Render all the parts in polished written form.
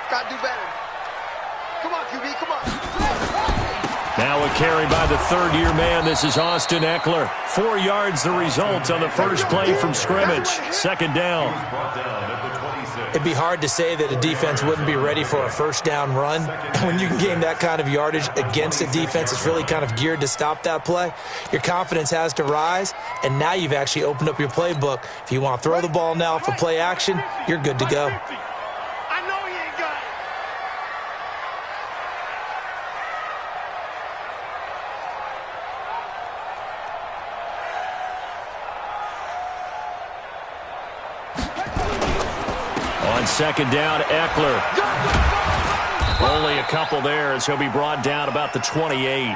Gotta do better. Come on, QB, come on. Now a carry by the third-year man. This is Austin Eckler. 4 yards the result on the first play from scrimmage. Second down. It'd be hard to say that a defense wouldn't be ready for a first down run. When you can gain that kind of yardage against a defense that's really kind of geared to stop that play, your confidence has to rise, and now you've actually opened up your playbook. If you want to throw the ball now for play action, you're good to go. On second down, Eckler. Only a couple there as he'll be brought down about the 28.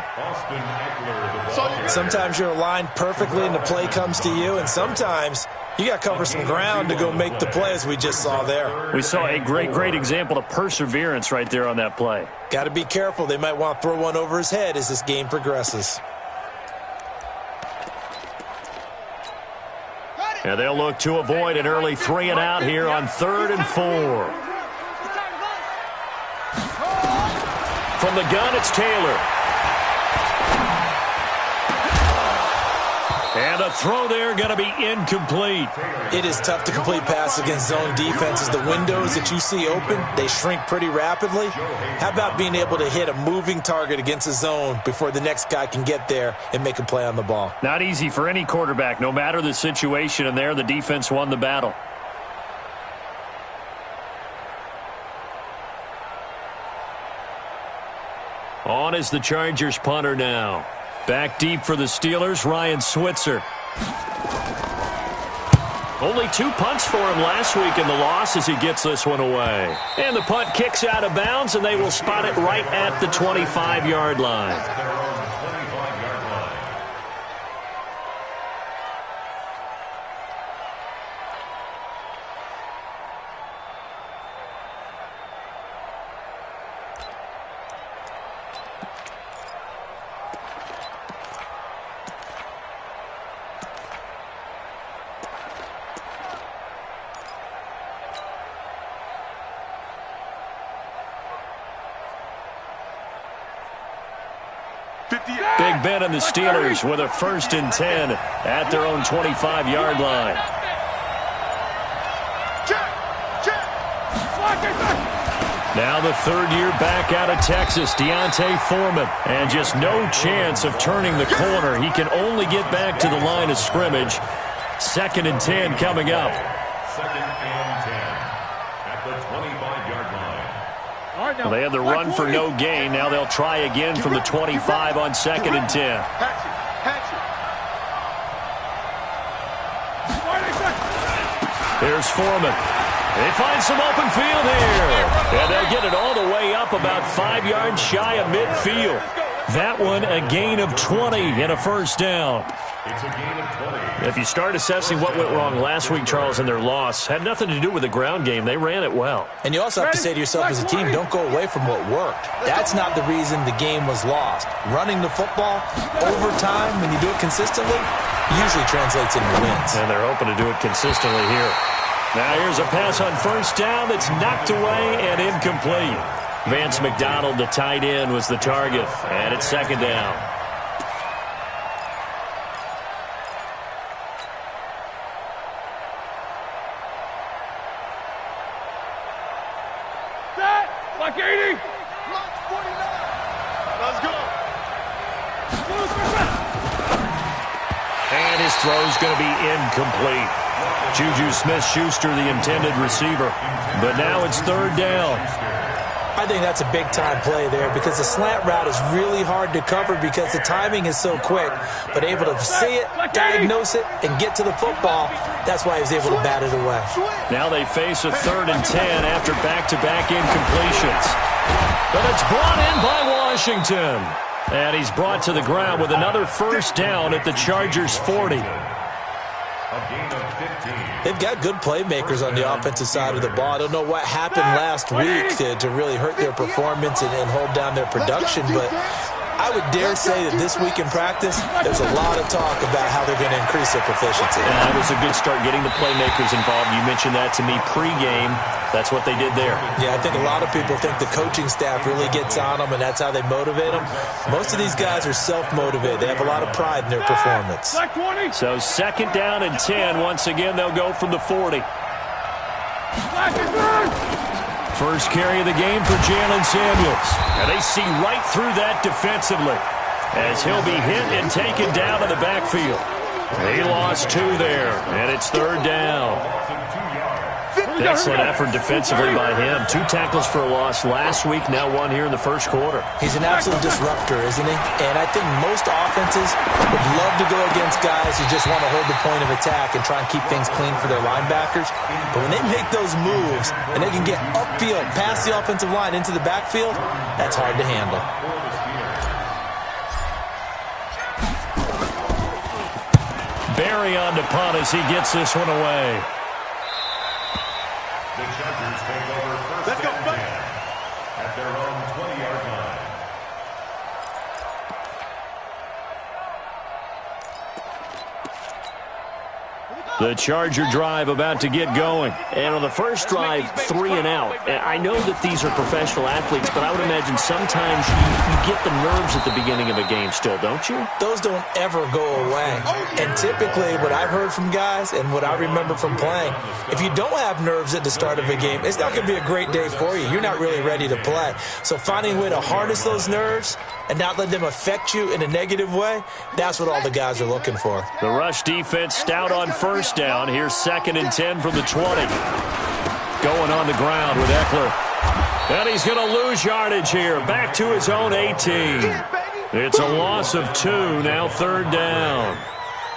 Sometimes you're aligned perfectly and the play comes to you, and sometimes you got to cover some ground to go make the play, as we just saw there. We saw a great example of perseverance right there on that play. Got to be careful. They might want to throw one over his head as this game progresses. And they'll look to avoid an early 3 and out here on 3rd and 4. From the gun, it's Taylor. And the throw there going to be incomplete. It is tough to complete passes against zone defenses. The windows that you see open, they shrink pretty rapidly. How about being able to hit a moving target against a zone before the next guy can get there and make a play on the ball? Not easy for any quarterback, no matter the situation, and there the defense won the battle. On is the Chargers punter now. Back deep for the Steelers, Ryan Switzer. Only 2 punts for him last week in the loss as he gets this one away. And the punt kicks out of bounds, and they will spot it right at the 25-yard line. Big Ben and the Steelers with a 1st and 10 at their own 25-yard line. Now the 3rd-year back out of Texas, Deontay Foreman. And just no chance of turning the corner. He can only get back to the line of scrimmage. 2nd and 10 coming up. 2nd and 10 at the 25-yard line. Well, they had the run for no gain. Now they'll try again from the 25 on 2nd and 10. There's Foreman. They find some open field here. And they'll get it all the way up about 5 yards shy of midfield. That one a gain of 20 and a 1st down. It's a gain of 20. If you start assessing what went wrong last week, Charles, in their loss, had nothing to do with the ground game. They ran it well. And you also have to say to yourself as a team, don't go away from what worked. That's not the reason the game was lost. Running the football over time, when you do it consistently, usually translates into wins. And they're hoping to do it consistently here. Now here's a pass on 1st down that's knocked away and incomplete. Vance McDonald, the tight end, was the target. And it's 2nd down. Like 80. Let's go. And his throw's going to be incomplete. Juju Smith-Schuster, the intended receiver. But now it's 3rd down. I think that's a big-time play there because the slant route is really hard to cover because the timing is so quick. But able to see it, diagnose it, and get to the football, that's why he was able to bat it away. Now they face a 3rd and 10 after back-to-back incompletions. But it's brought in by Washington. And he's brought to the ground with another 1st down at the Chargers' 40. They've got good playmakers on the offensive side of the ball. I don't know what happened last week to really hurt their performance and hold down their production, but I would dare say that this week in practice, there's a lot of talk about how they're going to increase their proficiency. And that was a good start, getting the playmakers involved. You mentioned that to me pregame. That's what they did there. Yeah, I think a lot of people think the coaching staff really gets on them, and that's how they motivate them. Most of these guys are self-motivated. They have a lot of pride in their performance. So 2nd down and 10. Once again, they'll go from the 40. First carry of the game for Jalen Samuels. And they see right through that defensively as he'll be hit and taken down in the backfield. He lost 2 there, and it's 3rd down. Excellent effort defensively by him. 2 tackles for a loss last week, now 1 here in the first quarter. He's an absolute disruptor, isn't he? And I think most offenses would love to go against guys who just want to hold the point of attack and try and keep things clean for their linebackers. But when they make those moves and they can get upfield, past the offensive line into the backfield, that's hard to handle. Barry on to punt as he gets this one away. The Chargers take over first down and 10 at their own 20-yard line. The Charger drive about to get going. And on the first drive, 3 and out. I know that these are professional athletes, but I would imagine sometimes you get the nerves at the beginning of a game still, don't you? Those don't ever go away. And typically what I've heard from guys and what I remember from playing, if you don't have nerves at the start of a game, it's not going to be a great day for you. You're not really ready to play. So finding a way to harness those nerves and not let them affect you in a negative way, that's what all the guys are looking for. The rush defense stout on first down. Here's 2nd and 10 from the 20. Going on the ground with Eckler. And he's going to lose yardage here. Back to his own 18. It's a loss of 2, now 3rd down.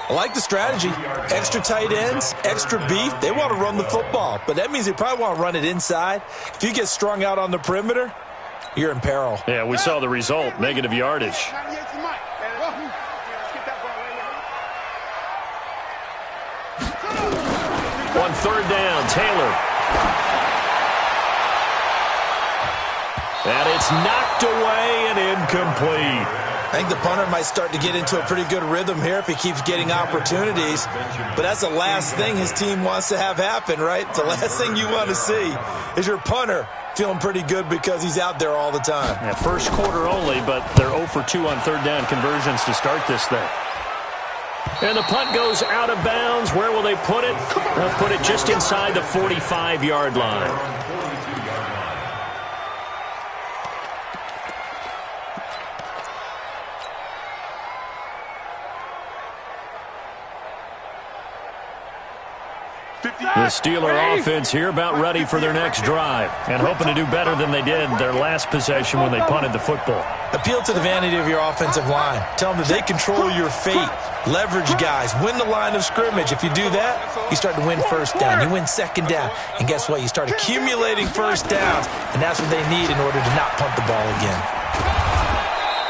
I like the strategy. Extra tight ends, extra beef. They want to run the football, but that means they probably want to run it inside. If you get strung out on the perimeter, you're in peril. Yeah, we saw the result, negative yardage. On 3rd down, Taylor. And it's knocked away and incomplete. I think the punter might start to get into a pretty good rhythm here if he keeps getting opportunities. But that's the last thing his team wants to have happen, right? The last thing you want to see is your punter feeling pretty good because he's out there all the time. Yeah, first quarter only, but they're 0 for 2 on 3rd down conversions to start this thing. And the punt goes out of bounds. Where will they put it? They'll put it just inside the 45-yard line. The Steeler offense here about ready for their next drive and hoping to do better than they did their last possession when they punted the football. Appeal to the vanity of your offensive line. Tell them that they control your fate. Leverage guys. Win the line of scrimmage. If you do that, you start to win first down. You win 2nd down. And guess what? You start accumulating first downs, and that's what they need in order to not punt the ball again.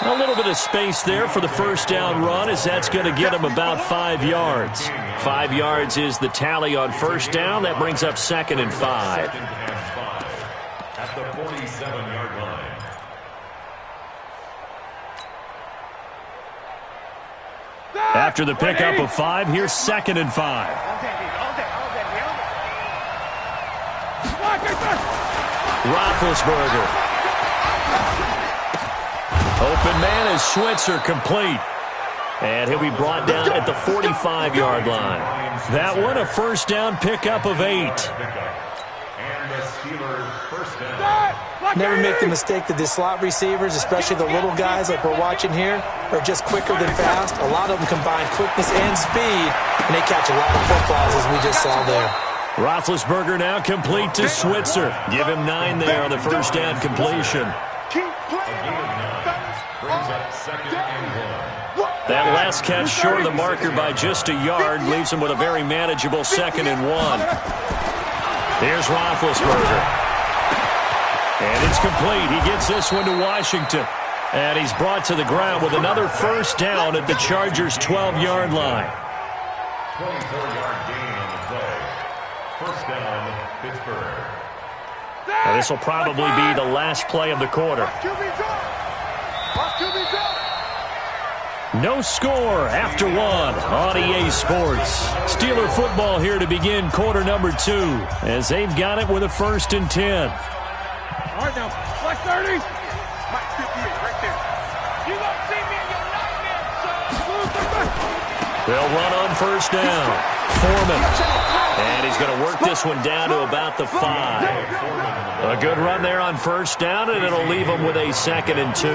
A little bit of space there for the first down run, as that's going to get them about 5 yards. 5 yards is the tally on first down. That brings up 2nd and 5. At the 47-yard line. After the pickup of 5, here's 2nd and 5. Roethlisberger. Open man is Schweitzer, complete. And he'll be brought down at the 45-yard line. That one, a first down pickup of 8. And the Steelers first down. Never make the mistake that the slot receivers, especially the little guys like we're watching here, are just quicker than fast. A lot of them combine quickness and speed, and they catch a lot of footballs, as we just saw there. Roethlisberger now complete to Schweitzer. Give him 9 there on the first down completion. That last catch short of the marker by just a yard leaves him with a very manageable 2nd and 1. Here's Roethlisberger. And it's complete. He gets this one to Washington. And he's brought to the ground with another first down at the Chargers' 12-yard line. 24-yard gain on the play. First down, Pittsburgh. Now, this will probably be the last play of the quarter. No score after one on EA Sports. Steeler football here to begin quarter number 2 as they've got it with a 1st and 10. All right, now, flex 30. Mike 58 right there. You won't see me in your nightmare, son. They'll run on 1st down. Foreman. And he's going to work this one down to about the 5. A good run there on 1st down, and it'll leave them with a 2nd and 2.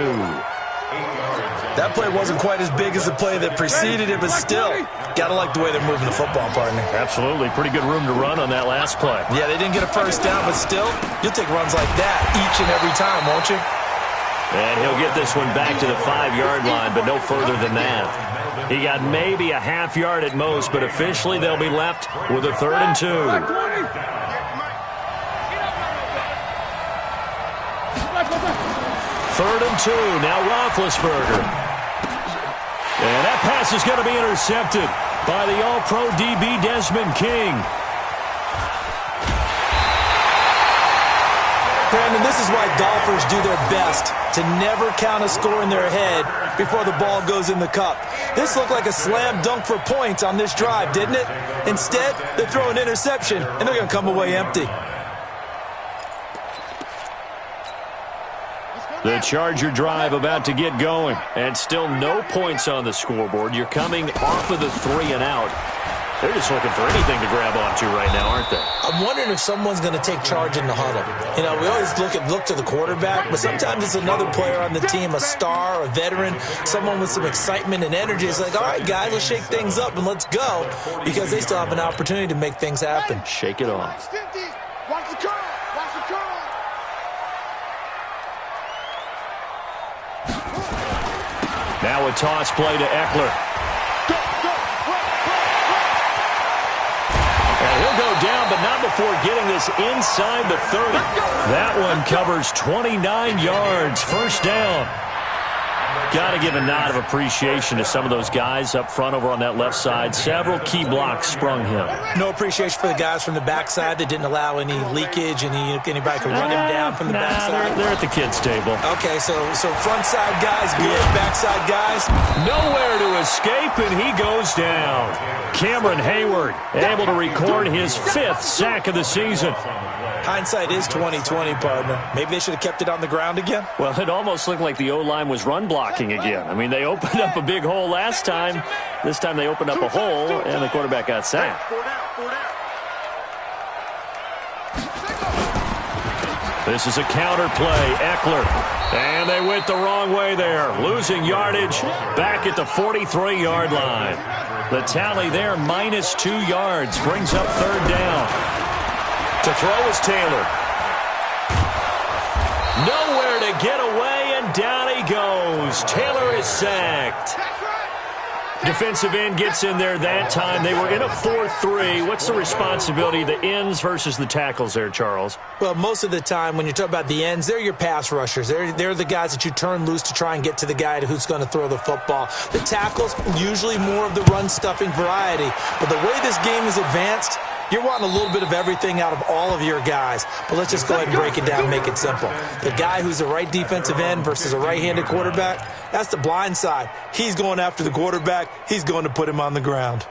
That play wasn't quite as big as the play that preceded it, but still, got to like the way they're moving the football, partner. Absolutely. Pretty good room to run on that last play. Yeah, they didn't get a 1st down, but still, you'll take runs like that each and every time, won't you? And he'll get this one back to the 5-yard line, but no further than that. He got maybe a half yard at most, but officially they'll be left with a 3rd and 2. 3rd and 2. Now Roethlisberger. And that pass is going to be intercepted by the All-Pro DB Desmond King. Brandon, this is why golfers do their best to never count a score in their head before the ball goes in the cup. This looked like a slam dunk for points on this drive, didn't it? Instead, they throw an interception, and they're going to come away empty. The Charger drive about to get going, and still no points on the scoreboard. You're coming off of the 3 and out. They're just looking for anything to grab onto right now, aren't they? I'm wondering if someone's going to take charge in the huddle. You know, we always look to the quarterback, but sometimes it's another player on the team, a star, a veteran, someone with some excitement and energy. It's like, all right, guys, let's shake things up and let's go, because they still have an opportunity to make things happen. Shake it off. Watch the curl. Watch the curl. Now a toss play to Eckler. And he'll go down, but not before getting this inside the 30. That one covers 29 yards. 1st down. Got to give a nod of appreciation to some of those guys up front over on that left side. Several key blocks sprung him. No appreciation for the guys from the backside that didn't allow any leakage, anybody could run him down from the backside. They're at the kids' table. Okay, so front side guys good, backside guys. Nowhere to escape, and he goes down. Cameron Hayward able to record his 5th sack of the season. Hindsight is 20/20, partner. Maybe they should have kept it on the ground again. Well, it almost looked like the O-line was run blocking again. I mean, they opened up a big hole last time. This time they opened up a hole, and the quarterback got sacked. This is a counter play. Eckler. And they went the wrong way there. Losing yardage back at the 43-yard line. The tally there, -2 yards. Brings up 3rd down. To throw is Taylor. Nowhere to get away, and down he goes. Taylor is sacked. Defensive end gets in there that time. They were in a 4-3. What's the responsibility of the ends versus the tackles there, Charles? Well, most of the time when you talk about the ends, they're your pass rushers. They're the guys that you turn loose to try and get to the guy who's going to throw the football. The tackles, usually more of the run-stuffing variety. But the way this game is advanced, you're wanting a little bit of everything out of all of your guys. But let's just go ahead and break it down and make it simple. The guy who's the right defensive end versus a right-handed quarterback, that's the blind side. He's going after the quarterback. He's going to put him on the ground.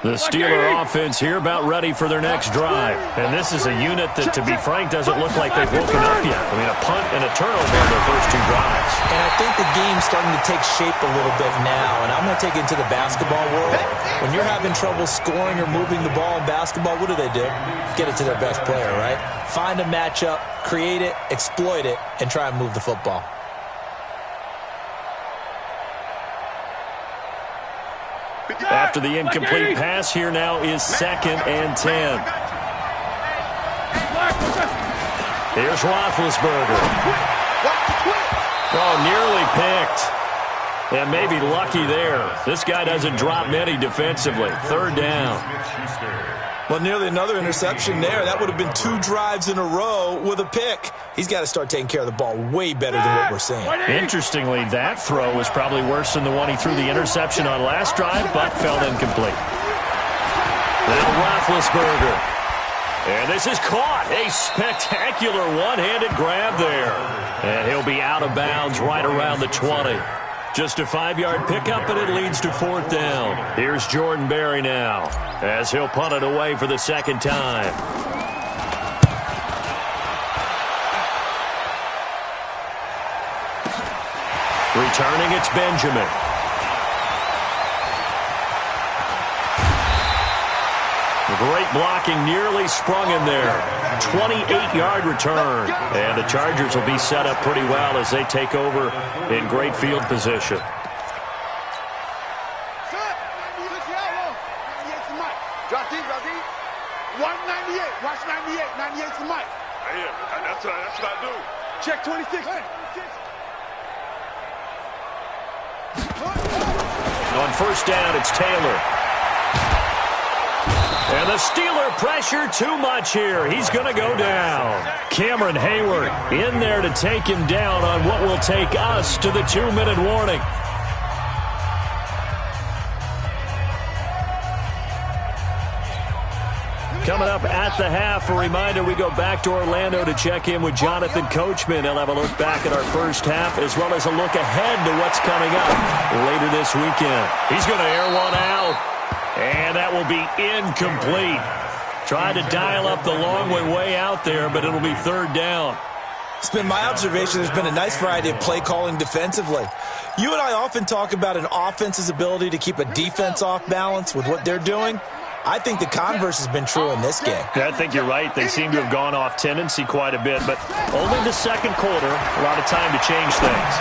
The Steeler offense here about ready for their next drive. And this is a unit that, to be frank, doesn't look like they've woken up yet. I mean, a punt and a turnover in their first 2 drives. And I think the game's starting to take shape a little bit now. And I'm going to take it into the basketball world. When you're having trouble scoring or moving the ball in basketball, what do? Get it to their best player, right? Find a matchup, create it, exploit it, and try and move the football. After the incomplete pass, here now is 2nd and 10. Here's Roethlisberger. Oh, nearly picked. And maybe lucky there. This guy doesn't drop many defensively. 3rd down. Well, nearly another interception there. That would have been 2 drives in a row with a pick. He's got to start taking care of the ball way better than what we're seeing. Interestingly, that throw was probably worse than the one he threw the interception on last drive, but fell incomplete. Now Roethlisberger. And this is caught. A spectacular one-handed grab there. And he'll be out of bounds right around the 20. Just a 5-yard pickup, and it leads to 4th down. Here's Jordan Berry now, as he'll punt it away for the second time. Returning, it's Benjamin. Great blocking, nearly sprung in there. 28-yard return. And the Chargers will be set up pretty well as they take over in great field position. Watch 98. 98's the mic. That's what I do. Check 26. On first down, it's Taylor. And the Steeler pressure too much here. He's going to go down. Cameron Hayward in there to take him down on what will take us to the 2-minute warning. Coming up at the half, a reminder, we go back to Orlando to check in with Jonathan Coachman. He'll have a look back at our first half as well as a look ahead to what's coming up later this weekend. He's going to air one out, and that will be incomplete. Tried to dial up the long way out there, but it'll be 3rd down. It's been my observation there's been a nice variety of play calling defensively. You and I often talk about an offense's ability to keep a defense off balance with what they're doing. I think the converse has been true in this game. Yeah, I think you're right. They seem to have gone off tendency quite a bit, but only the second quarter, a lot of time to change things.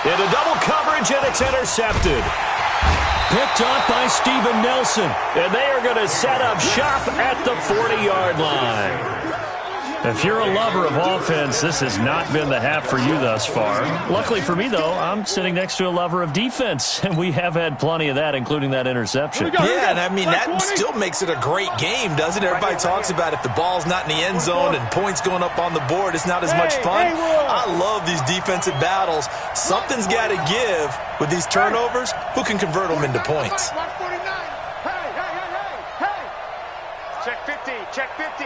Into double coverage, and it's intercepted. Picked up by Steven Nelson, and they are going to set up shop at the 40-yard line. If you're a lover of offense, this has not been the half for you thus far. Luckily for me, though, I'm sitting next to a lover of defense, and we have had plenty of that, including that interception. Yeah, and I mean, that still makes it a great game, doesn't it? Everybody talks about if the ball's not in the end zone and points going up on the board, it's not as much fun. I love these defensive battles. Something's got to give with these turnovers. Who can convert them into points? Check 50, check 50.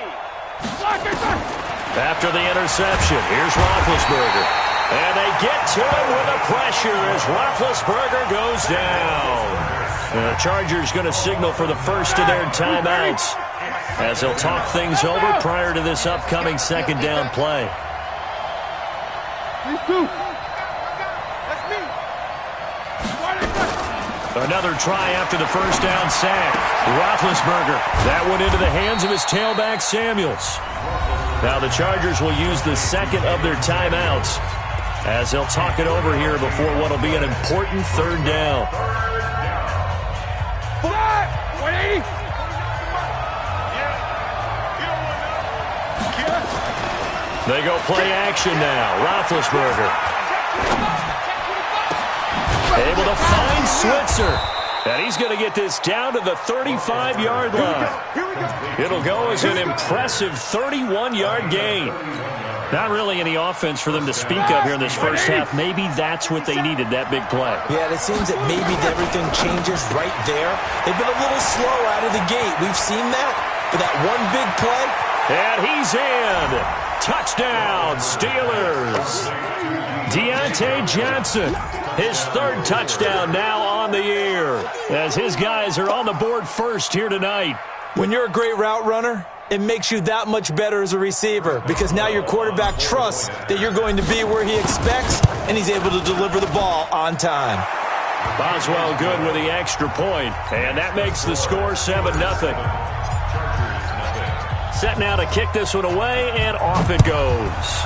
After the interception, here's Roethlisberger. And they get to him with the pressure as Roethlisberger goes down. And the Chargers going to signal for the first of their timeouts as they'll talk things over prior to this upcoming 2nd down play. Another try after the first down sack. Roethlisberger, that one into the hands of his tailback, Samuels. Now the Chargers will use the second of their timeouts as they'll talk it over here before what will be an important 3rd down. 180. They go play action now. Roethlisberger able to find Switzer. And he's going to get this down to the 35-yard line. It'll go as an impressive 31-yard gain. Not really any offense for them to speak of here in this first half. Maybe that's what they needed, that big play. Yeah, it seems that maybe everything changes right there. They've been a little slow out of the gate. We've seen that. But that one big play. And he's in. Touchdown, Steelers. Deontay Johnson, his 3rd touchdown now on the year, as his guys are on the board first here tonight. When you're a great route runner, it makes you that much better as a receiver because now your quarterback trusts that you're going to be where he expects, and he's able to deliver the ball on time. Boswell good with the extra point, and that makes the score 7-0. Set now to kick this one away, and off it goes.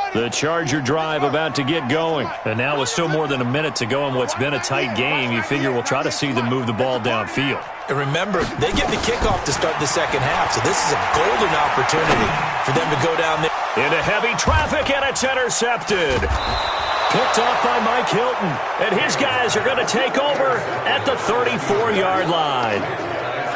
The Charger drive about to get going. And now with still more than a minute to go in what's been a tight game, you figure we'll try to see them move the ball downfield. And remember, they get the kickoff to start the second half, so this is a golden opportunity for them to go down there. Into heavy traffic, and it's intercepted. Picked off by Mike Hilton. And his guys are going to take over at the 34-yard line.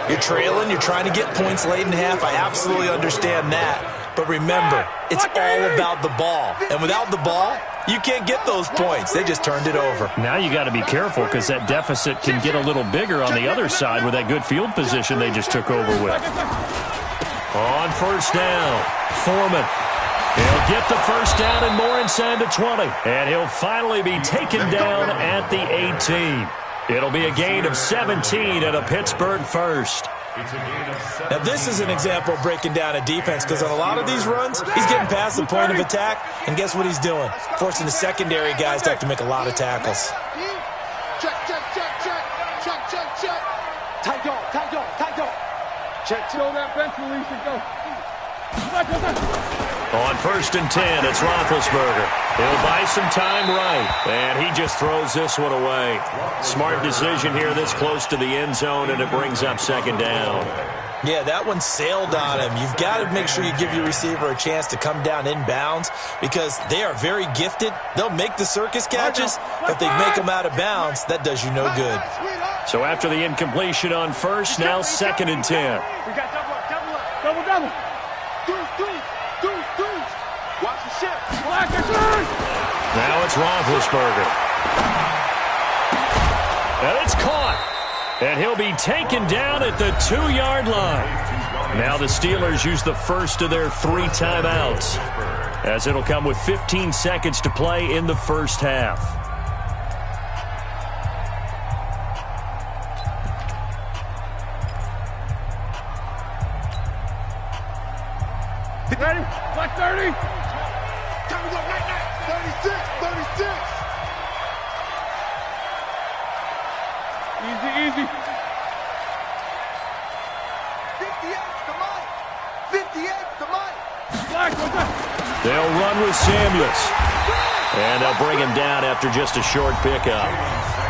You're trailing, you're trying to get points late in half. I absolutely understand that. But remember, it's all about the ball. And without the ball, You can't get those points. They just turned it over. Now you got to be careful because that deficit can get a little bigger on the other side with that good field position they just took over with. On first down, Foreman. He'll get the first down and more inside the 20. And he'll finally be taken down at the 18. It'll be a gain of 17 and a Pittsburgh first. Now, this is an example of breaking down a defense because on a lot of these runs, he's getting past the point of attack, and guess what he's doing? Forcing the secondary guys to have to make a lot of tackles. Check, check, check, check. Check, check, check. Tight dog, tight dog, tight dog. Check, show that bench release and go. On first and 10, it's Roethlisberger. He'll buy some time right, and he just throws this one away. Smart decision here this close to the end zone, and it brings up second down. Yeah, that one sailed on him. You've got to make sure you give your receiver a chance to come down inbounds because they are very gifted. They'll make the circus catches, but if they make them out of bounds, that does you no good. So after the incompletion on first, now second and 10. We got double. Deuce. Watch the ship. Now it's Roethlisberger. And it's caught. And he'll be taken down at the 2-yard line. Now the Steelers use the first of their 3 timeouts, as it'll come with 15 seconds to play in the first half. Ready? Black 30. Time to go right now. 36. Easy. 58 to Mike. Black, what's that? They'll run with Samuels. And they'll bring him down after just a short pickup.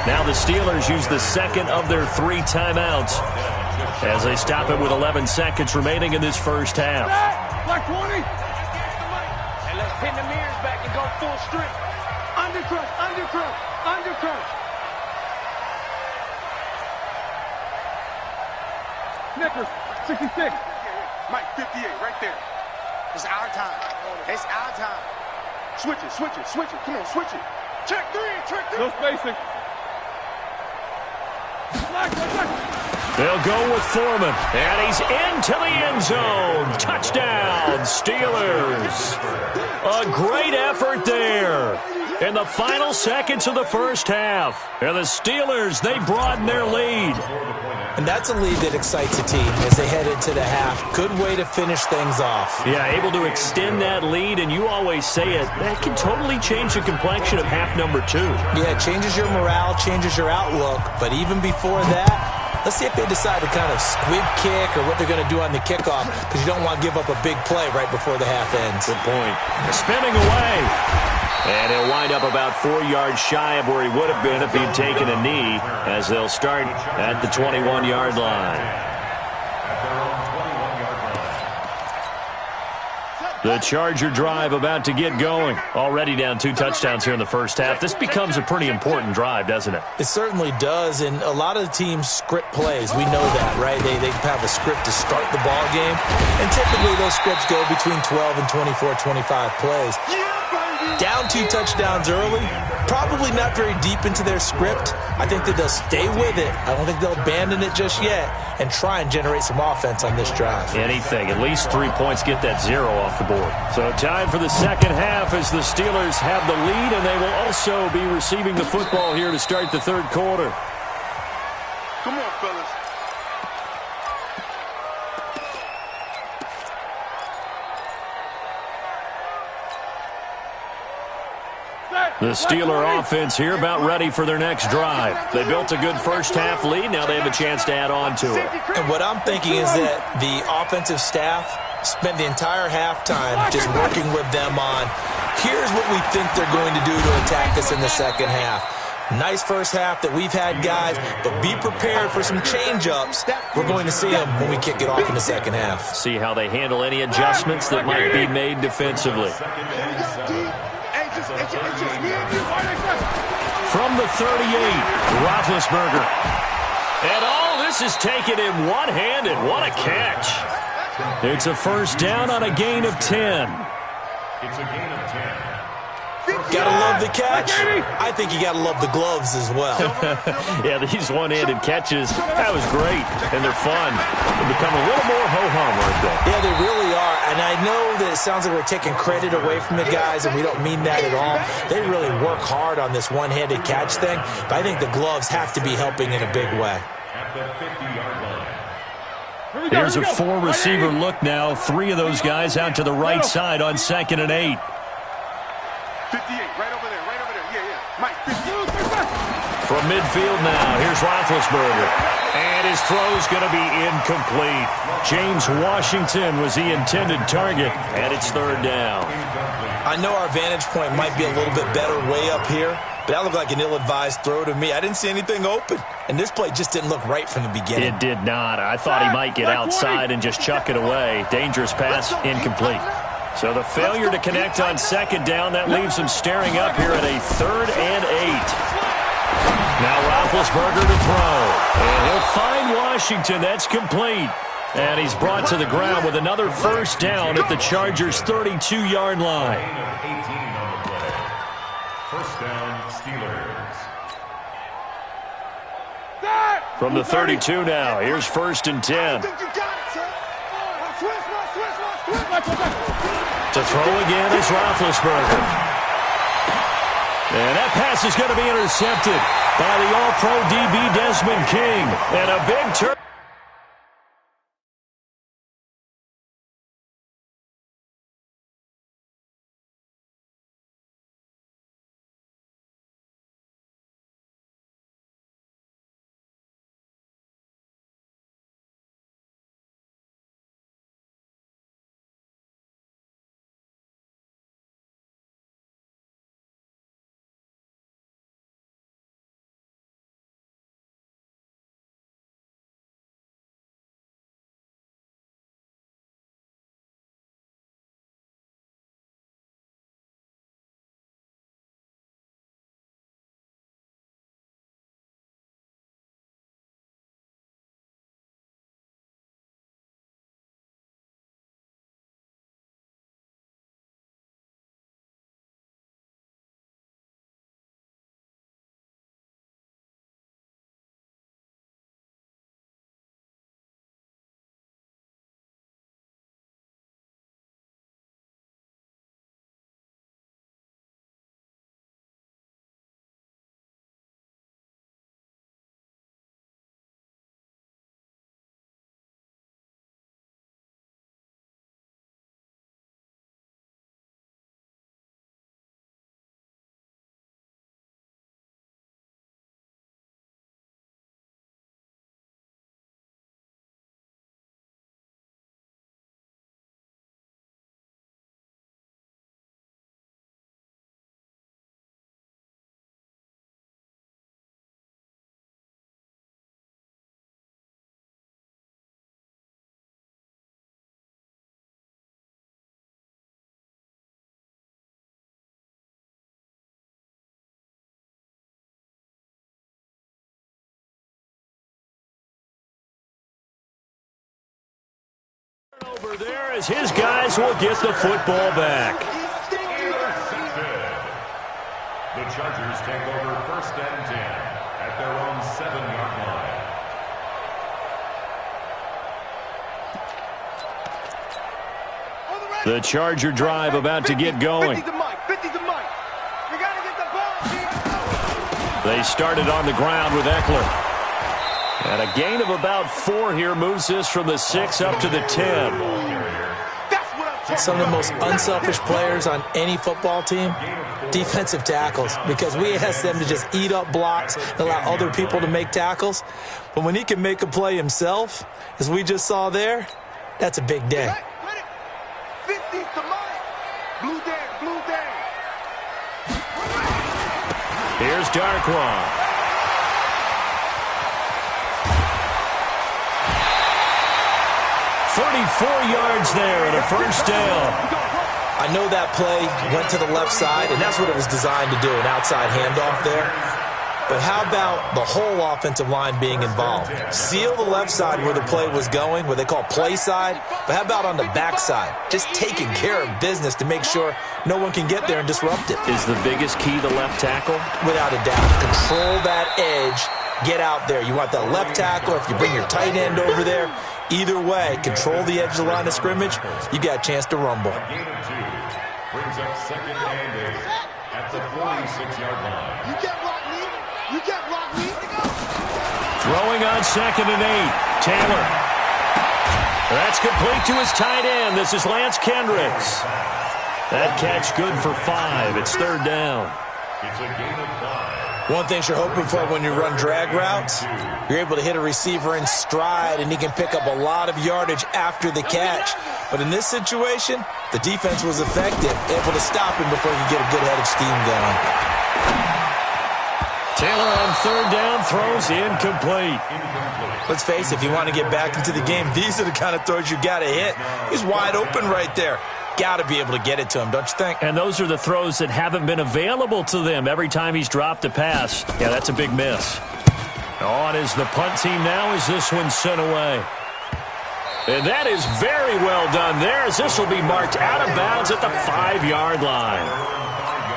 Now the Steelers use the second of their 3 timeouts as they stop it with 11 seconds remaining in this first half. Black 20. And let's pin the mirrors back and go full strength. Undercrush. Snickers, 66. Mike, 58, right there. It's our time. Switch it. Come on, switch it. Check three. No spacing. They'll go with Foreman, and he's into the end zone. Touchdown, Steelers. A great effort there in the final seconds of the first half. And the Steelers, they broaden their lead. And that's a lead that excites a team as they head into the half. Good way to finish things off. Yeah, able to extend that lead, and you always say it, that can totally change the complexion of half number 2. Yeah, it changes your morale, changes your outlook. But even before that, let's see if they decide to kind of squib kick or what they're going to do on the kickoff, because you don't want to give up a big play right before the half ends. Good point. Spinning away. And he'll wind up about 4 yards shy of where he would have been if he'd taken a knee, as they'll start at the 21-yard line. The Charger drive about to get going. Already down 2 touchdowns here in the first half. This becomes a pretty important drive, doesn't it? It certainly does, and a lot of the teams script plays. We know that, right? They have a script to start the ball game, and typically those scripts go between 12 and 24, 25 plays. Down 2 touchdowns early, probably not very deep into their script. I think that they'll stay with it. I don't think they'll abandon it just yet and try and generate some offense on this drive. Anything. At least 3 points, get that 0 off the board. So time for the second half as the Steelers have the lead, and they will also be receiving the football here to start the third quarter. Come on, fellas. The Steeler offense here about ready for their next drive. They built a good first half lead. Now they have a chance to add on to it. And what I'm thinking is that the offensive staff spent the entire halftime just working with them on, here's what we think they're going to do to attack us in the second half. Nice first half that we've had, guys, but be prepared for some change-ups. We're going to see them when we kick it off in the second half. See how they handle any adjustments that might be made defensively. From the 38, Roethlisberger. And all this is taken in one-handed. What a catch. It's a first down on a gain of 10. It's a gain of 10. Gotta love the catch. I think you gotta love the gloves as well. Yeah, these one-handed catches, that was great, and they're fun. They become a little more ho-hum, aren't they? Yeah, they really are, and I know that it sounds like we're taking credit away from the guys, and we don't mean that at all. They really work hard on this one-handed catch thing, but I think the gloves have to be helping in a big way. At the 50-yard line. Here's a four-receiver look now. Three of those guys out to the right side on 2nd and 8. 58, right over there, yeah. Mike, 58. From midfield now, here's Roethlisberger. And his throw's going to be incomplete. James Washington was the intended target, and it's 3rd down. I know our vantage point might be a little bit better way up here, but that looked like an ill-advised throw to me. I didn't see anything open, and this play just didn't look right from the beginning. It did not. I thought he might get outside and just chuck it away. Dangerous pass, incomplete. So the failure to connect on 2nd down, that leaves him staring up here at a 3rd and 8. Now Roethlisberger to throw. And he'll find Washington. That's complete. And he's brought to the ground with another 1st down at the Chargers' 32-yard line. 18 on the play. 1st down, Steelers. From the 32 now, here's 1st and 10. To throw again is Roethlisberger. And that pass is going to be intercepted by the All-Pro DB Desmond King. And a big turn. Over there as his guys will get the football back. The Chargers take over 1st and 10 at their own 7-yard line. The Charger drive about to get going. They started on the ground with Eckler. And a gain of about 4 here moves this from the 6 up to the 10. Some of the most unselfish players on any football team, defensive tackles, because we ask them to just eat up blocks and allow other people to make tackles. But when he can make a play himself, as we just saw there, that's a big day. Here's Darkwan. 34 yards there and a 1st down. I know that play went to the left side, and that's what it was designed to do, an outside handoff there. But how about the whole offensive line being involved? Seal the left side where the play was going, what they call play side. But how about on the back side? Just taking care of business to make sure no one can get there and disrupt it. Is the biggest key the left tackle? Without a doubt. Control that edge. Get out there. You want that left tackle, or if you bring your tight end over there, either way, control the edge of the line of scrimmage, you got a chance to rumble. Gain of 2 brings up second and 8 at the 46-yard line. You get block me. You get block me. Throwing on second and 8. Taylor. That's complete to his tight end. This is Lance Kendricks. That catch good for 5. It's third down. It's a gain of 5. One thing you're hoping for when you run drag routes, you're able to hit a receiver in stride, and he can pick up a lot of yardage after the catch. But in this situation, the defense was effective, able to stop him before he could get a good head of steam going. Taylor on third down throws incomplete. Let's face it, if you want to get back into the game, these are the kind of throws you got to hit. He's wide open right there. Got to be able to get it to him, don't you think? And those are the throws that haven't been available to them every time he's dropped a pass. Yeah, that's a big miss. On is the punt team now as this one's sent away. And that is very well done there, as this will be marked out of bounds at the 5-yard line.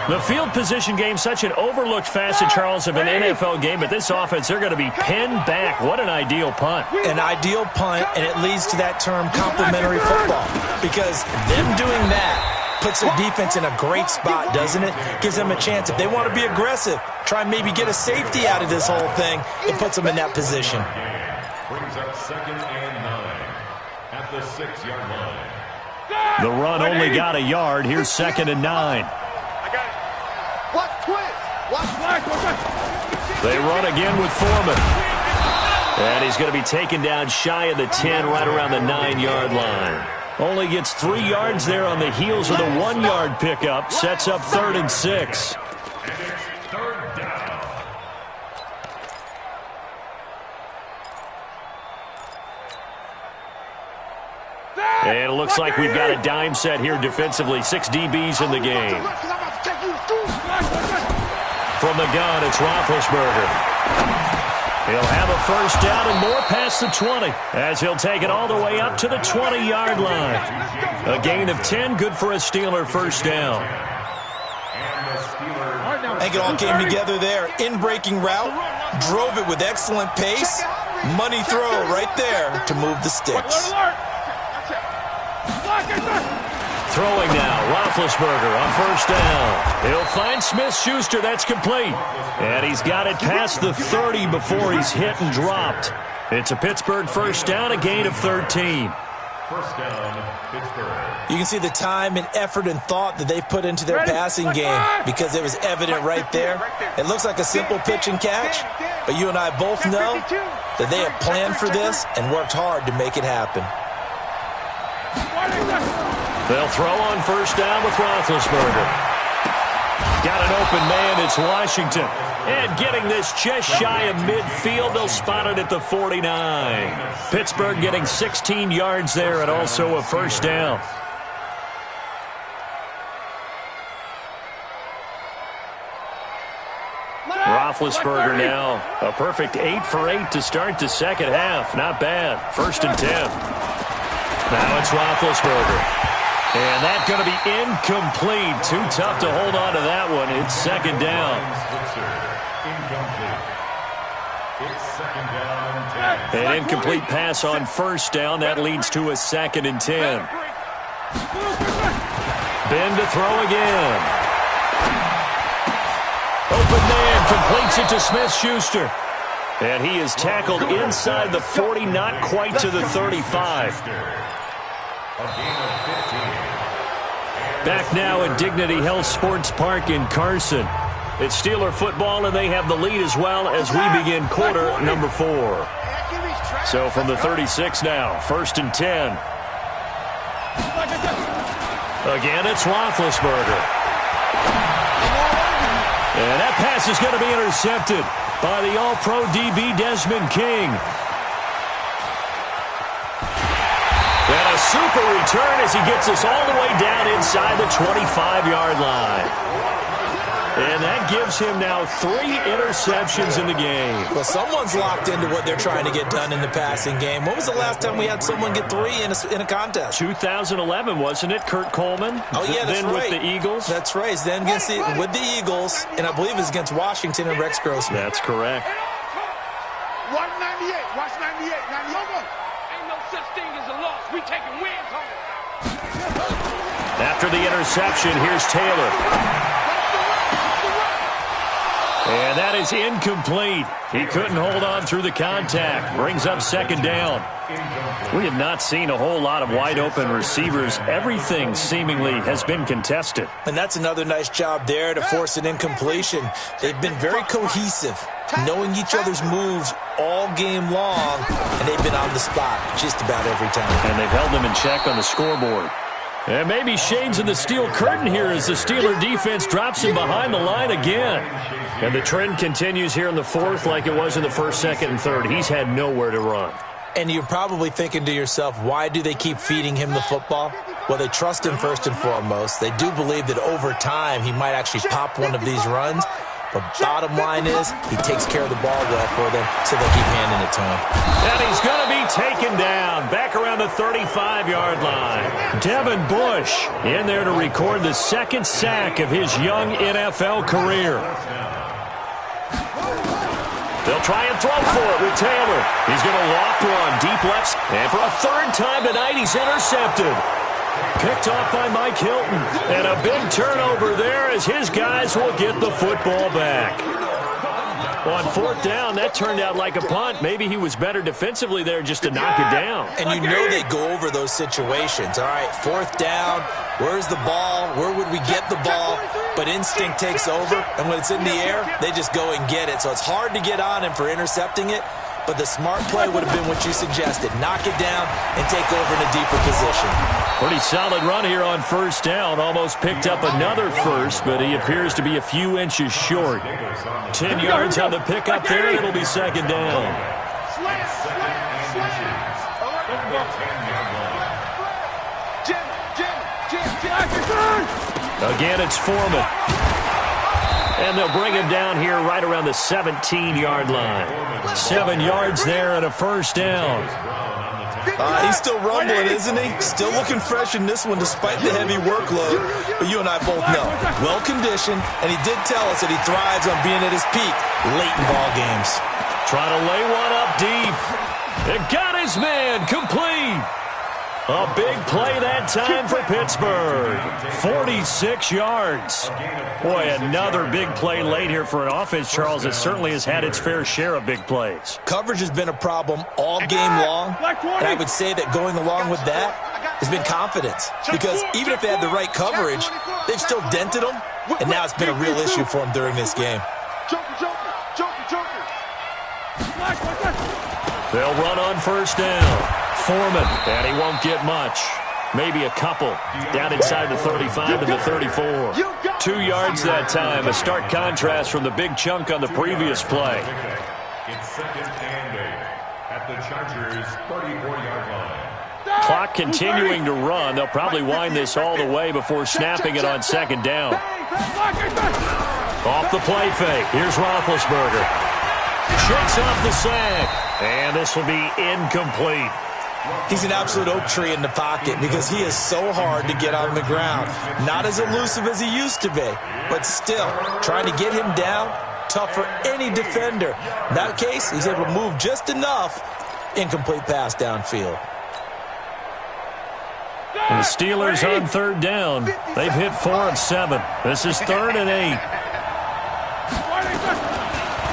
The field position game, such an overlooked facet, Charles, of an NFL game, but this offense, they're going to be pinned back. What an ideal punt. An ideal punt, and it leads to that term complementary football, because them doing that puts their defense in a great spot, doesn't it? Gives them a chance. If they want to be aggressive, try and maybe get a safety out of this whole thing, it puts them in that position. Brings up second and 9 at the 6-yard line. The run only got a yard. Here's second and 9. They run again with Foreman. And he's going to be taken down shy of the 10, right around the 9-yard line. Only gets 3 yards there on the heels of the 1-yard pickup. Sets up third and 6. And it's third down. And it looks like we've got a dime set here defensively. 6 DBs in the game. From the gun, it's Roethlisberger. He'll have a first down and more past the 20, as he'll take it all the way up to the 20-yard line. A gain of 10, good for a Steeler first down. I think it all came together there. In-breaking route, drove it with excellent pace. Money throw right there to move the sticks. Throwing now, Roethlisberger on first down. He'll find Smith-Schuster. That's complete. And he's got it past the 30 before he's hit and dropped. It's a Pittsburgh first down, a gain of 13. First down, Pittsburgh. You can see the time and effort and thought that they put into their passing game, because it was evident right there. It looks like a simple pitch and catch, but you and I both know that they have planned for this and worked hard to make it happen. They'll throw on first down with Roethlisberger. Got an open man, it's Washington. And getting this just shy of midfield, they'll spot it at the 49. Pittsburgh getting 16 yards there and also a first down. Roethlisberger now, a perfect 8 for 8 to start the second half. Not bad. First and 10. Now it's Roethlisberger. And that's going to be incomplete. Too tough to hold on to that one. It's second down. It's second down and 10. An incomplete pass on first down. That leads to a second and 10. Ben to throw again. Open man completes it to Smith-Schuster. And he is tackled inside the 40, not quite to the 35. Back now at Dignity Health Sports Park in Carson. It's Steeler football, and they have the lead as well as we begin quarter number 4. So from the 36 now, first and 10. Again, it's Roethlisberger. And that pass is going to be intercepted by the All-Pro DB Desmond King. And a super return as he gets us all the way down inside the 25-yard line. And that that gives him now 3 interceptions in the game. Well, someone's locked into what they're trying to get done in the passing game. When was the last time we had someone get 3 in a contest? 2011, wasn't it, Kurt Coleman? Oh, yeah, that's then right. With the Eagles? That's right. Then with the Eagles, and I believe it was against Washington and Rex Grossman. That's correct. Watch 98. Watch 98. 98. Ain't no such thing as a loss. We taking wins home. After the interception, here's Taylor. And that is incomplete. He couldn't hold on through the contact. Brings up second down. We have not seen a whole lot of wide-open receivers. Everything seemingly has been contested. And that's another nice job there to force an incompletion. They've been very cohesive, knowing each other's moves all game long, and they've been on the spot just about every time. And they've held them in check on the scoreboard. And maybe shades in the steel curtain here as the Steeler defense drops him behind the line again. And the trend continues here in the fourth like it was in the first, second, and third. He's had nowhere to run. And you're probably thinking to yourself, why do they keep feeding him the football? Well, they trust him first and foremost. They do believe that over time he might actually pop one of these runs. But bottom line is he takes care of the ball well for them, so they keep handing it to him. And he's going to be taken down back around the 35-yard line. Devin Bush in there to record the second sack of his young NFL career. They'll try and throw for it with Taylor. He's going to loft one deep left. And for a third time tonight, he's intercepted. Picked off by Mike Hilton. And a big turnover there as his guys will get the football back. On fourth down, that turned out like a punt. Maybe he was better defensively there just to knock it down. And you know they go over those situations. All right, fourth down, where's the ball? Where would we get the ball? But instinct takes over, and when it's in the air, they just go and get it. So it's hard to get on him for intercepting it, but the smart play would have been what you suggested. Knock it down and take over in a deeper position. Pretty solid run here on first down. Almost picked up another first, but he appears to be a few inches short. 10 yards on the pickup there, and it'll be second down. Again, it's Foreman. And they'll bring him down here right around the 17-yard line. 7 yards there and a first down. He's still rumbling, isn't he? Still looking fresh in this one despite the heavy workload. But you and I both know, well-conditioned, and he did tell us that he thrives on being at his peak late in ball games. Trying to lay one up deep. And got his man complete. A big play that time for Pittsburgh. 46 yards. Boy, another big play late here for an offense, Charles, that certainly has had its fair share of big plays. Coverage has been a problem all game long, and I would say that going along with that has been confidence. Because even if they had the right coverage, they've still dented them, and now it's been a real issue for them during this game. They'll run on first down. Foreman, and he won't get much. Maybe a couple. Down inside the 35 to the 34. 2 yards that time. A stark contrast from the big chunk on the previous play. It's second and 8 at the Chargers' 34-yard line. Clock continuing to run. They'll probably wind this all the way before snapping it on second down. Off the play fake. Here's Roethlisberger. Shakes off the sack. And this will be incomplete. He's an absolute oak tree in the pocket because he is so hard to get on the ground. Not as elusive as he used to be, but still, trying to get him down, tough for any defender. In that case, he's able to move just enough. Incomplete pass downfield. And the Steelers on third down. They've hit 4 of 7. This is 3rd and 8.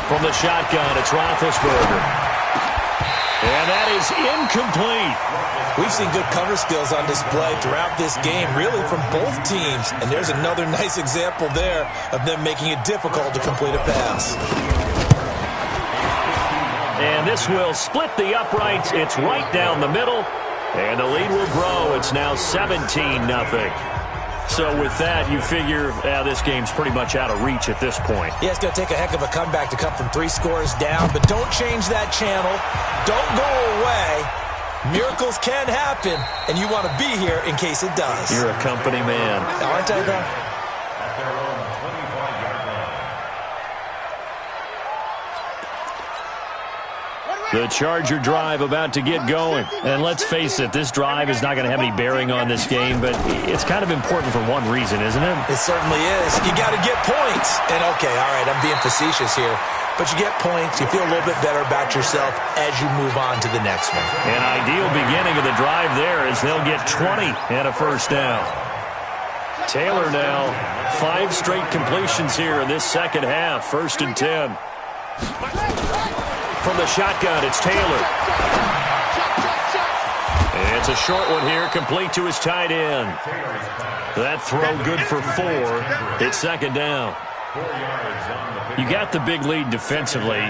From the shotgun, it's Roethlisberger. And that is incomplete. We've seen good cover skills on display throughout this game, really from both teams. And there's another nice example there of them making it difficult to complete a pass. And this will split the uprights. It's right down the middle. And the lead will grow. It's now 17-0. So with that, you figure this game's pretty much out of reach at this point. Yeah, it's going to take a heck of a comeback to come from 3 scores down, but don't change that channel. Don't go away. Miracles can happen, and you want to be here in case it does. You're a company man. Aren't I, though? At their own 25-yard line. The Charger drive about to get going. And let's face it, this drive is not going to have any bearing on this game, but it's kind of important for one reason, isn't it? It certainly is. You got to get points. And, okay, all right, I'm being facetious here. But you get points, you feel a little bit better about yourself as you move on to the next one. An ideal beginning of the drive there as they'll get 20 and a first down. Taylor now, 5 straight completions here in this second half. 1st and 10. From the shotgun, it's Taylor. It's a short one here, complete to his tight end. That throw good for 4. It's 2nd down. You got the big lead defensively,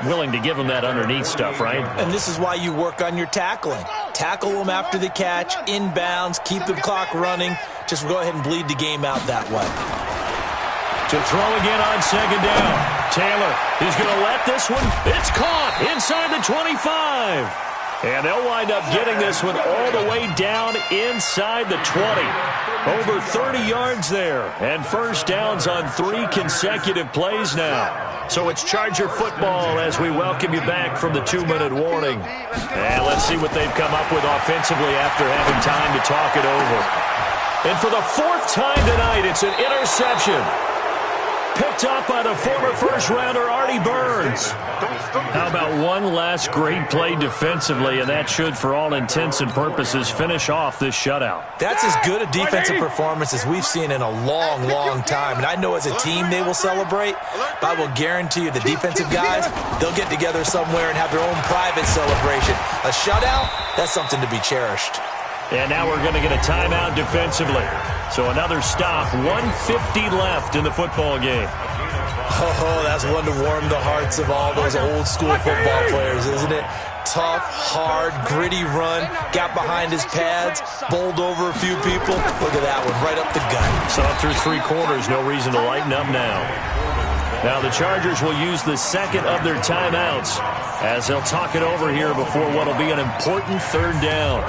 willing to give them that underneath stuff, right? And this is why you work on your tackling. Tackle them after the catch, inbounds, keep the clock running. Just go ahead and bleed the game out that way. To throw again on 2nd down. Taylor is going to let this one. It's caught inside the 25. And they'll wind up getting this one all the way down inside the 20. Over 30 yards there. And first downs on 3 consecutive plays now. So it's Charger football as we welcome you back from the 2-minute warning. And let's see what they've come up with offensively after having time to talk it over. And for the 4th time tonight, it's an interception. Picked up by the former first-rounder Artie Burns. How about one last great play defensively, and that should, for all intents and purposes, finish off this shutout. That's as good a defensive performance as we've seen in a long, long time. And I know as a team they will celebrate, but I will guarantee you the defensive guys, they'll get together somewhere and have their own private celebration. A shutout, that's something to be cherished. And now we're going to get a timeout defensively. So another stop, 1:50 left in the football game. Oh, that's one to warm the hearts of all those old-school football players, isn't it? Tough, hard, gritty run, got behind his pads, bowled over a few people. Look at that one, right up the gut. So up through 3 quarters, no reason to lighten up now. Now the Chargers will use the second of their timeouts as they'll talk it over here before what will be an important 3rd down.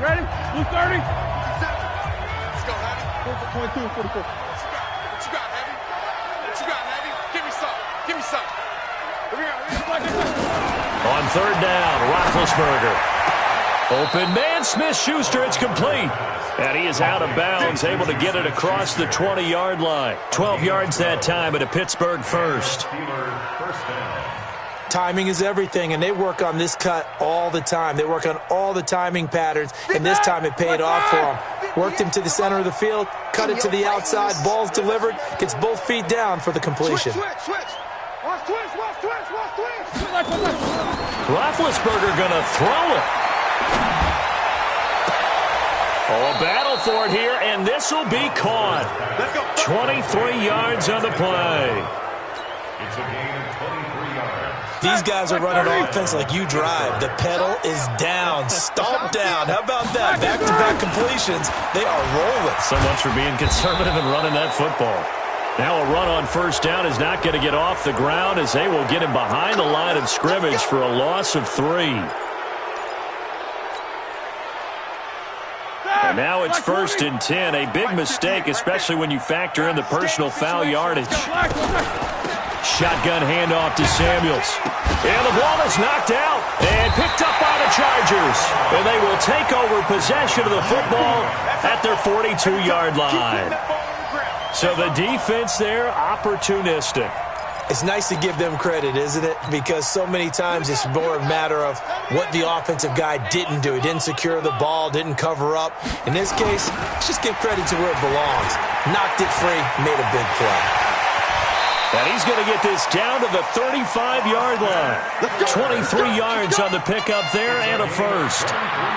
Ready? Blue 30. Let's go, Heavy. 22, 44. What you got, Heavy? What you got, Heavy? Give me some. Give me some. On 3rd down, Roethlisberger. Open man, Smith-Schuster, it's complete. And he is out of bounds, able to get it across the 20-yard line. 12 yards that time at a Pittsburgh first. Timing is everything, and they work on this cut all the time. They work on all the timing patterns, and this time it paid off for them. Worked him to the center of the field, cut it to the outside, ball's delivered, gets both feet down for the completion. Roethlisberger going to throw it. Oh, a battle for it here, and this will be caught. 23 yards on the play. It's a gain of 23 yards. These guys are running offense like you drive. The pedal is down, stomped down. How about that? Back-to-back completions. They are rolling. So much for being conservative and running that football. Now a run on 1st down is not going to get off the ground as they will get him behind the line of scrimmage for a loss of 3. And now it's 1st and 10. A big mistake, especially when you factor in the personal foul yardage. Shotgun handoff to Samuels. And the ball is knocked out and picked up by the Chargers. And they will take over possession of the football at their 42-yard line. So the defense there, opportunistic. It's nice to give them credit, isn't it? Because so many times it's more a matter of what the offensive guy didn't do. He didn't secure the ball, didn't cover up. In this case, let's just give credit to where it belongs. Knocked it free, made a big play. And he's going to get this down to the 35-yard line. 23 yards on the pickup there and a first.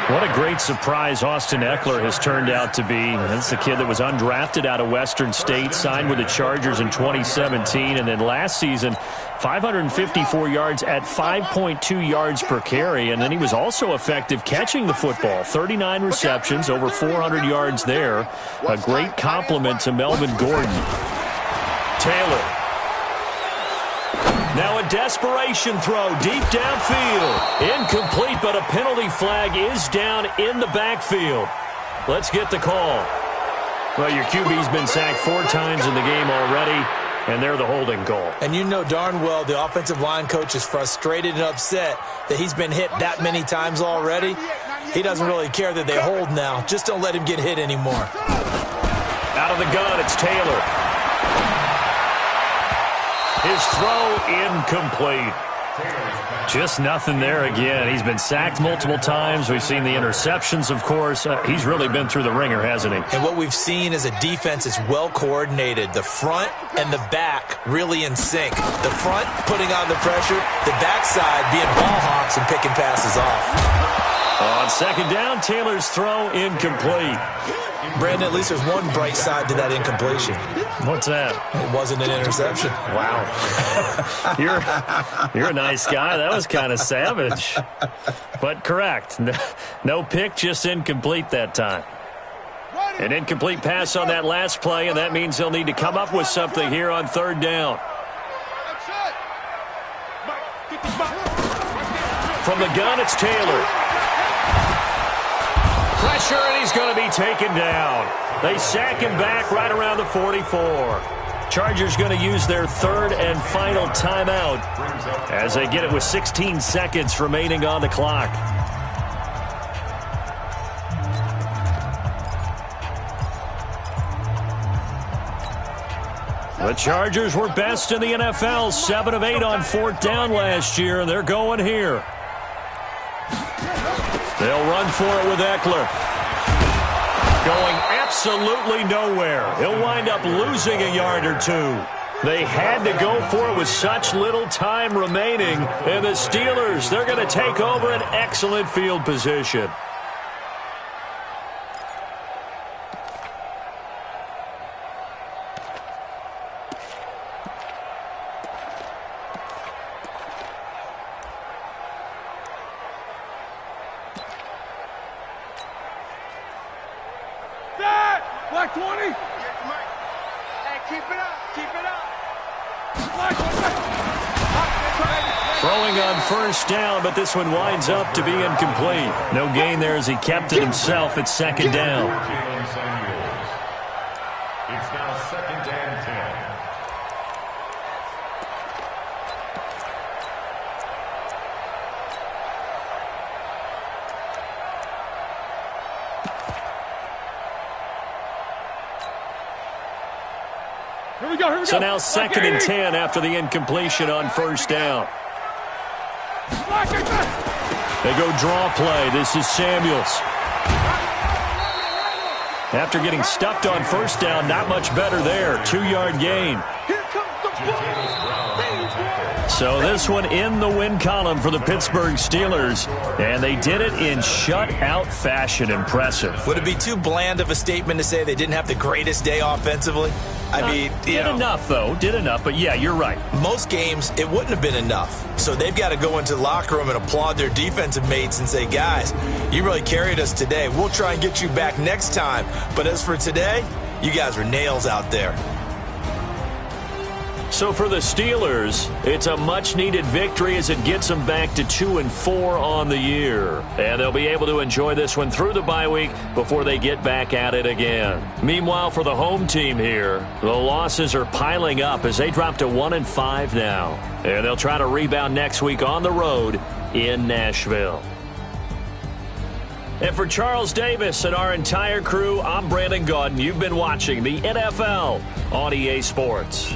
What a great surprise Austin Eckler has turned out to be. That's the kid that was undrafted out of Western State, signed with the Chargers in 2017, and then last season, 554 yards at 5.2 yards per carry, and then he was also effective catching the football. 39 receptions, over 400 yards there. A great compliment to Melvin Gordon. Taylor. Now a desperation throw deep downfield. Incomplete, but a penalty flag is down in the backfield. Let's get the call. Well, your QB's been sacked 4 times in the game already, and they're the holding call. And you know darn well the offensive line coach is frustrated and upset that he's been hit that many times already. He doesn't really care that they hold now. Just don't let him get hit anymore. Out of the gun, it's Taylor. His throw incomplete. Just nothing there again. He's been sacked multiple times. We've seen the interceptions, of course. He's really been through the ringer, hasn't he? And what we've seen is a defense that's well coordinated. The front and the back really in sync. The front putting on the pressure, the backside being ball hawks and picking passes off. On second down, Taylor's throw incomplete. Brandon, at least there's one bright side to that incompletion. What's that? It wasn't an interception. Wow. You're a nice guy. That was kind of savage. But correct. No pick, just incomplete that time. An incomplete pass on that last play, and that means they'll need to come up with something here on third down. From the gun, it's Taylor. Pressure, and he's going to be taken down. They sack him back right around the 44. Chargers going to use their third and final timeout as they get it with 16 seconds remaining on the clock. The Chargers were best in the NFL, 7 of 8 on fourth down last year, and they're going here. They'll run for it with Eckler. Going absolutely nowhere. He'll wind up losing a yard or 2. They had to go for it with such little time remaining. And the Steelers, they're going to take over an excellent field position. Black 20. Hey, keep it up. Keep it up. Throwing on first down, but this one winds up to be incomplete. No gain there as he kept it himself at second down. It's now second and 10. Here we go. So now second and 10 after the incompletion on first down. They go draw play. This is Samuels. After getting stuffed on first down, not much better there. 2-yard gain. So this one in the win column for the Pittsburgh Steelers, and they did it in shutout fashion. Impressive. Would it be too bland of a statement to say they didn't have the greatest day offensively? I mean, did enough, though. Did enough, but yeah, you're right. Most games, it wouldn't have been enough. So they've got to go into the locker room and applaud their defensive mates and say, guys, you really carried us today. We'll try and get you back next time. But as for today, you guys were nails out there. So for the Steelers, it's a much-needed victory as it gets them back to 2-4 on the year. And they'll be able to enjoy this one through the bye week before they get back at it again. Meanwhile, for the home team here, the losses are piling up as they drop to 1-5 now. And they'll try to rebound next week on the road in Nashville. And for Charles Davis and our entire crew, I'm Brandon Gaudin. You've been watching the NFL on EA Sports.